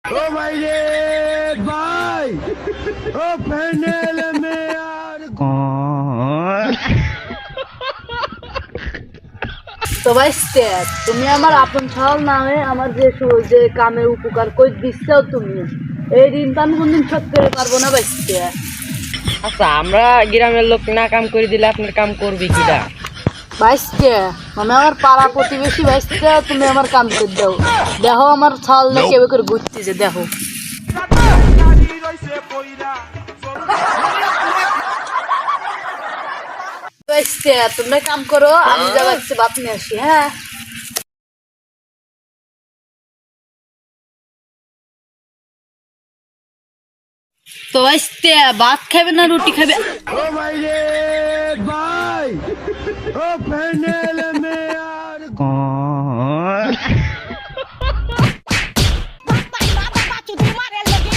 ओ भाई रे भाई ओ पैनल में यार তো ভাইস্তে তুমি আমার আপন ছাড়াও না হয়ে আমার যে কামের উপকার করে দিচ্ছও তুমি, এই ঋণ তো আমি কোনদিন শোধ করে পারবো না ভাইস্তে। আচ্ছা আমরা গ্রামের লোক না কাম করে দিলে আপনার কাম করবে কিরা? ভাইস্তে আমি আমার পাড়া প্রতিবেশী ভাইস্তে, তুমি আমার কাম করে দাও। দেখো আমার ছাল কেবে করে ঘুরতেছে, দেখো। ভাইস্তে তোমরা কাম করো, আমি যাচ্ছি বাপ নিয়ে আসি। হ্যাঁ তো ভাইস্তে ভাত খাবে না রুটি খাবে? ओ भाई रे भाई ओ पैनल में यार Papai, bapak, cucu, marel, lagi,